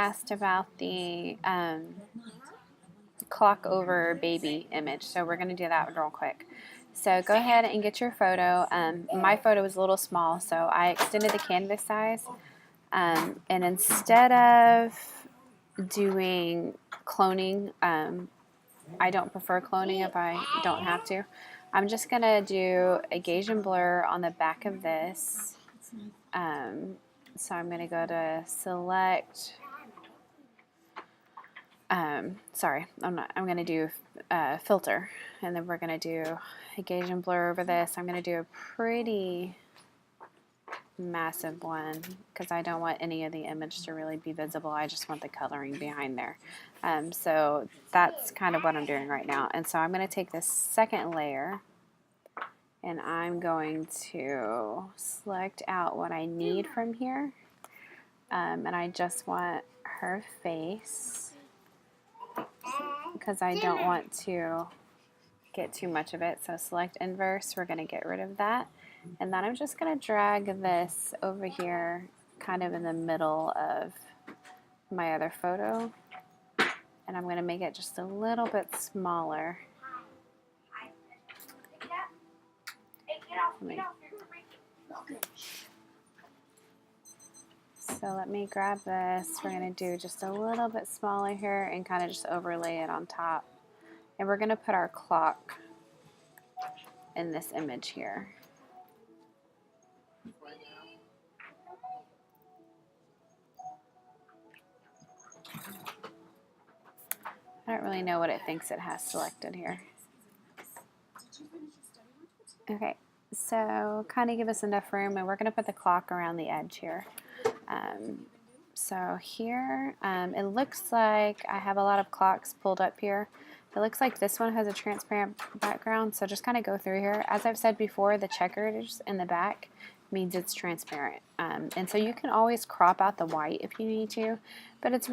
asked about the clock over baby image, so we're going to do that real quick. So go ahead and get your photo. My photo was a little small, so I extended the canvas size. And instead of doing cloning, I don't prefer cloning if I don't have to. I'm just going to do a Gaussian blur on the back of this. So I'm going to go to select, I'm going to do filter, and then we're going to do a Gaussian blur over this. I'm going to do a pretty massive one because I don't want any of the image to really be visible. I just want the coloring behind there. So that's kind of what I'm doing right now. And so I'm going to take this second layer and I'm going to select out what I need from here. And I just want her face because I don't want to get too much of it. So select inverse, we're going to get rid of that. And then I'm just going to drag this over here kind of in the middle of my other photo. And I'm going to make it just a little bit smaller. So let me grab this. We're going to do just a little bit smaller here and kind of just overlay it on top. And we're going to put our clock in this image here. I don't really know what it thinks it has selected here. Okay, so kind of give us enough room, and we're going to put the clock around the edge here. So here, it looks like I have a lot of clocks pulled up here. It looks like this one has a transparent background, so just kind of go through here. As I've said before, the checkers in the back means it's transparent. And so you can always crop out the white if you need to, but it's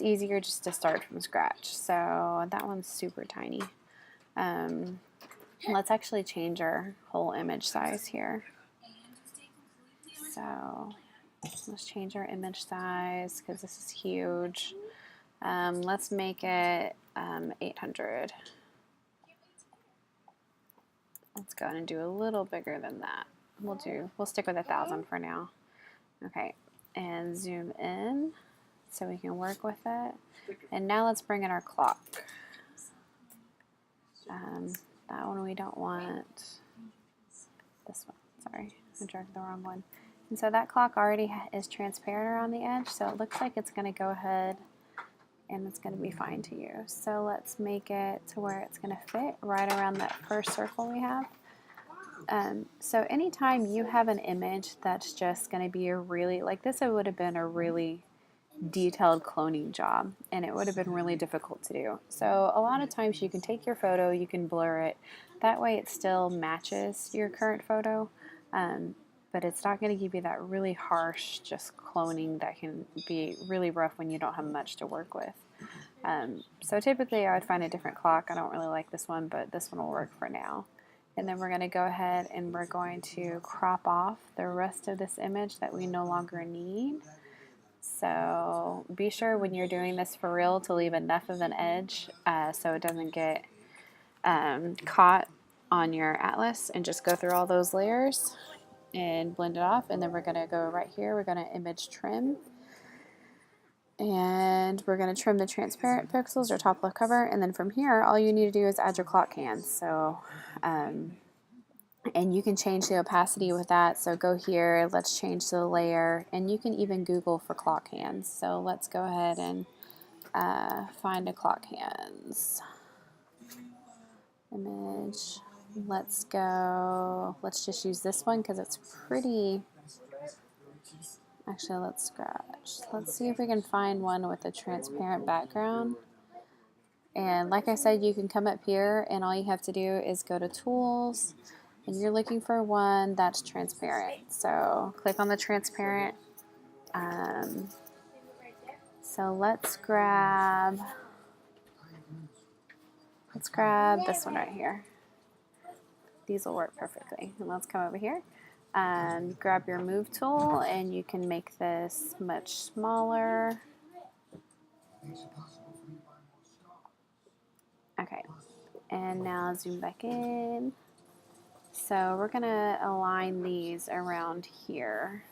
easier just to start from scratch. So that one's super tiny. Let's actually change our whole image size here. So let's change our image size because this is huge. Let's make it 800. Let's go ahead and do a little bigger than that. We'll stick with 1,000 for now. Okay, and zoom in so we can work with it. And now let's bring in our clock. That one we don't want. This one, sorry, I dragged the wrong one. And so that clock already is transparent around the edge, so it looks like it's going to go ahead and it's going to be fine to use. So let's make it to where it's going to fit right around that first circle we have. So anytime you have an image that's just going to be like this, it would have been a really detailed cloning job, and it would have been really difficult to do. So a lot of times you can take your photo, you can blur it. That way it still matches your current photo, but it's not going to give you that really harsh just cloning that can be really rough when you don't have much to work with. So typically I would find a different clock. I don't really like this one, but this one will work for now. And then we're going to go ahead and we're going to crop off the rest of this image that we no longer need. So be sure when you're doing this for real to leave enough of an edge so it doesn't get caught on your atlas, and just go through all those layers and blend it off. And then we're going to go right here, we're going to image trim, and we're going to trim the transparent pixels or top left cover, and then from here all you need to do is add your clock hands. So and you can change the opacity with that. So go here, let's change the layer, and you can even Google for clock hands. So let's go ahead and find a clock hands image. Let's just use this one because it's pretty. Actually, let's scratch. Let's see if we can find one with a transparent background. And like I said, you can come up here and all you have to do is go to tools, and you're looking for one that's transparent. So click on the transparent. So let's grab this one right here. These will work perfectly. And let's come over here. Grab your move tool, and you can make this much smaller. And now zoom back in. So we're gonna align these around here.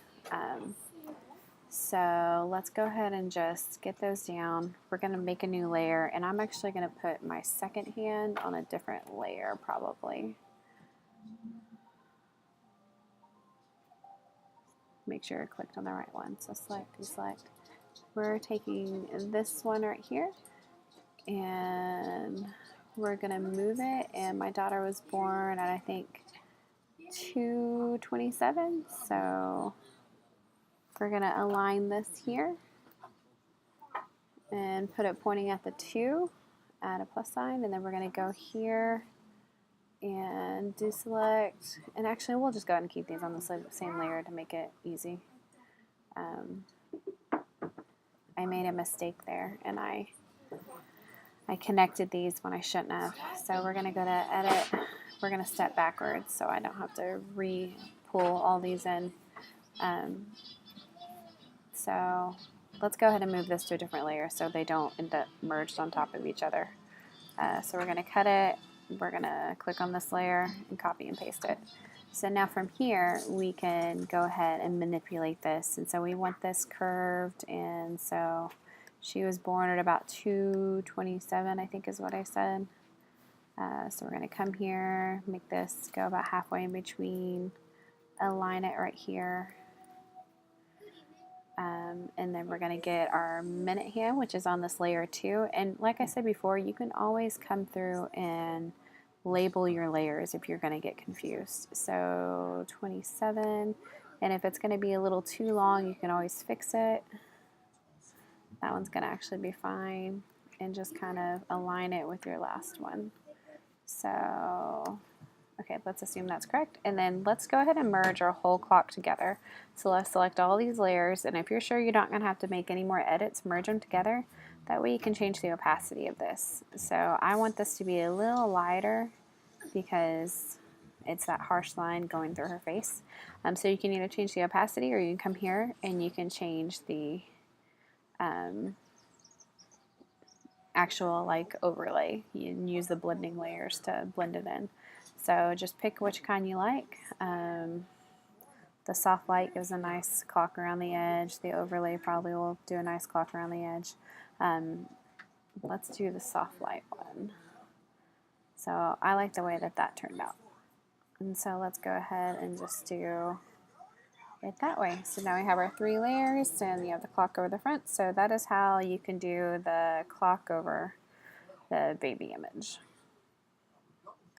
So let's go ahead and just get those down. We're gonna make a new layer, and I'm actually gonna put my second hand on a different layer probably. Make sure I clicked on the right one. So select, deselect. We're taking this one right here, and we're gonna move it. And my daughter was born at, I think, 2/27. So we're gonna align this here and put it pointing at the 2, add a plus sign, and then we're gonna go here and deselect. And actually, we'll just go ahead and keep these on the same layer to make it easy. I made a mistake there, and I connected these when I shouldn't have. So we're going to go to edit. We're going to step backwards so I don't have to re-pull all these in. So let's go ahead and move this to a different layer so they don't end up merged on top of each other. So we're going to cut it. We're going to click on this layer and copy and paste it. So now from here, we can go ahead and manipulate this. And so we want this curved, and so she was born at about 2/27, I think is what I said. So we're going to come here, make this go about halfway in between, align it right here. And then we're going to get our minute hand, which is on this layer 2. And like I said before, you can always come through and label your layers if you're going to get confused. So 27, and if it's going to be a little too long, you can always fix it. That one's going to actually be fine, and just kind of align it with your last one. So okay, let's assume that's correct, and then let's go ahead and merge our whole clock together. So let's select all these layers, and if you're sure you're not going to have to make any more edits, merge them together. That way you can change the opacity of this. So I want this to be a little lighter because it's that harsh line going through her face. So you can either change the opacity, or you can come here and you can change the actual like overlay. You can use the blending layers to blend it in. So just pick which kind you like. The soft light gives a nice clock around the edge. The overlay probably will do a nice clock around the edge. Let's do the soft light one. So I like the way that that turned out. And so let's go ahead and just do it that way. So now we have our 3 layers, and you have the clock over the front. So that is how you can do the clock over the baby image.